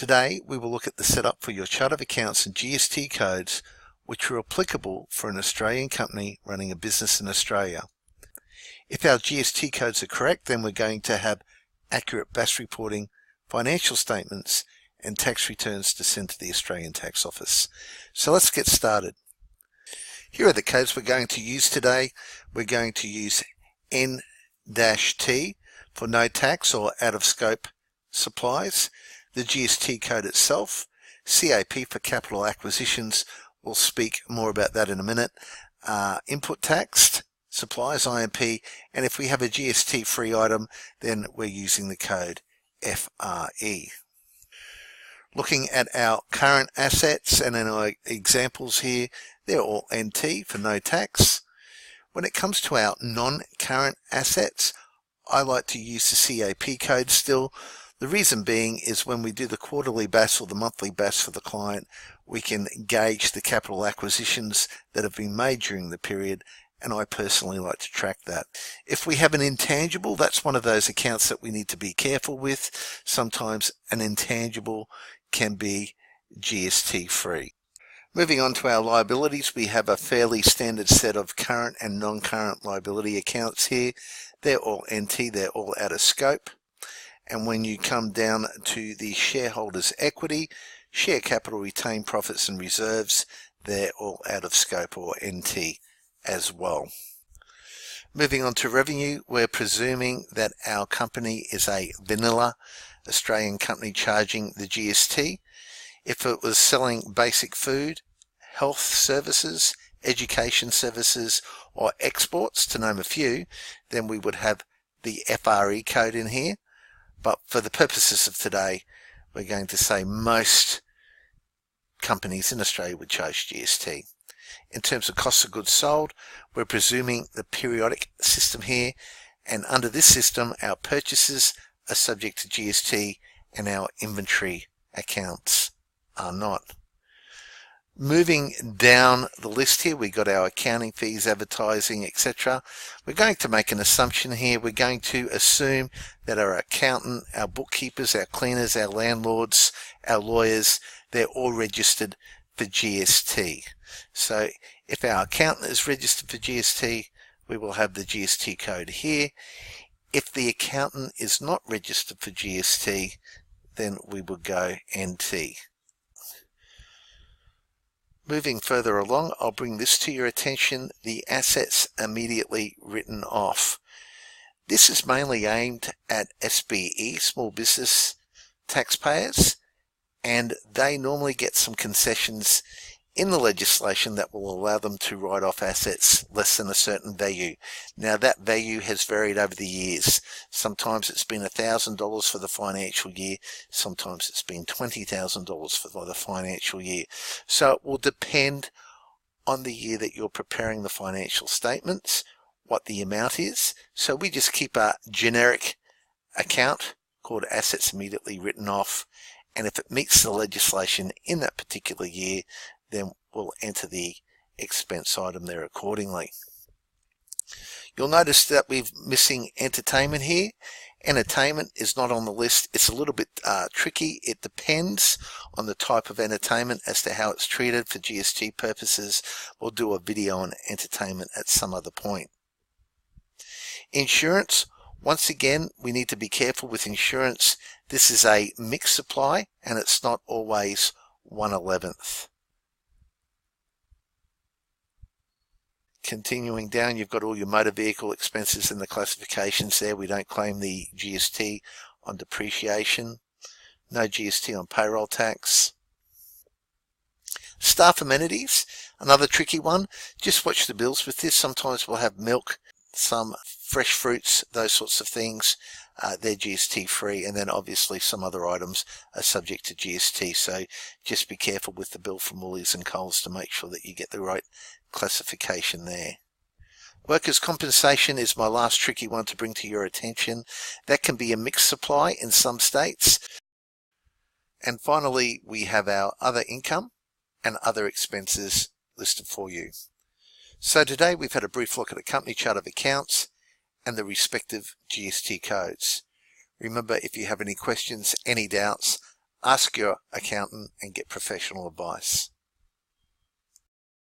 Today we will look at the setup for your chart of accounts and GST codes which are applicable for an Australian company running a business in Australia. If our GST codes are correct, then we're going to have accurate BAS reporting, financial statements and tax returns to send to the Australian Tax Office. So let's get started. Here are the codes we're going to use today. We're going to use N-T for no tax or out of scope supplies, the GST code itself, CAP for capital acquisitions, we'll speak more about that in a minute, input tax, supplies, IMP, and if we have a GST free item, then we're using the code FRE. Looking at our current assets and in our examples here, they're all NT for no tax. When it comes to our non-current assets, I like to use the CAP code still. The reason being is when we do the quarterly BAS or the monthly BAS for the client, we can gauge the capital acquisitions that have been made during the period, and I personally like to track that. If we have an intangible, that's one of those accounts that we need to be careful with. Sometimes an intangible can be GST free. Moving on to our liabilities, we have a fairly standard set of current and non-current liability accounts here. They're all NT, they're all out of scope. And when you come down to the shareholders' equity, share capital, retained profits and reserves, they're all out of scope or NT as well. Moving on to revenue, we're presuming that our company is a vanilla Australian company charging the GST. If it was selling basic food, health services, education services, or exports, to name a few, then we would have the FRE code in here. But for the purposes of today, we're going to say most companies in Australia would charge GST. In terms of cost of goods sold, we're presuming the periodic system here, and under this system, our purchases are subject to GST and our inventory accounts are not. Moving down the list here, we got our accounting fees, advertising, etc. We're going to make an assumption here. We're going to assume that our accountant, our bookkeepers, our cleaners, our landlords, our lawyers, they're all registered for GST. So if our accountant is registered for GST, we will have the GST code here. If the accountant is not registered for GST, then we will go NT. Moving further along, I'll bring this to your attention, the assets immediately written off. This is mainly aimed at SBE, small business taxpayers, and they normally get some concessions in the legislation that will allow them to write off assets less than a certain value. Now that value has varied over the years. Sometimes it's been $1,000 for the financial year, sometimes it's been $20,000 for the financial year. So it will depend on the year that you're preparing the financial statements, what the amount is. So we just keep a generic account called assets immediately written off, and if it meets the legislation in that particular year, then we'll enter the expense item there accordingly. You'll notice that we're missing entertainment here. Entertainment is not on the list. It's a little bit tricky. It depends on the type of entertainment as to how it's treated for GST purposes. We'll do a video on entertainment at some other point. Insurance. Once again, we need to be careful with insurance. This is a mixed supply and it's not always 1/11th. Continuing down, you've got all your motor vehicle expenses and the classifications there. We don't claim the GST on depreciation. No GST on payroll tax. Staff amenities, another tricky one. Just watch the bills with this. Sometimes we'll have milk, some fresh fruits, those sorts of things. They're GST free, and then obviously some other items are subject to GST. So just be careful with the bill from Woolies and Coles to make sure that you get the right classification there. Workers' compensation is my last tricky one to bring to your attention. That can be a mixed supply in some states. And finally, we have our other income and other expenses listed for you. So today we've had a brief look at a company chart of accounts and the respective GST codes. Remember, if you have any questions, any doubts, ask your accountant and get professional advice.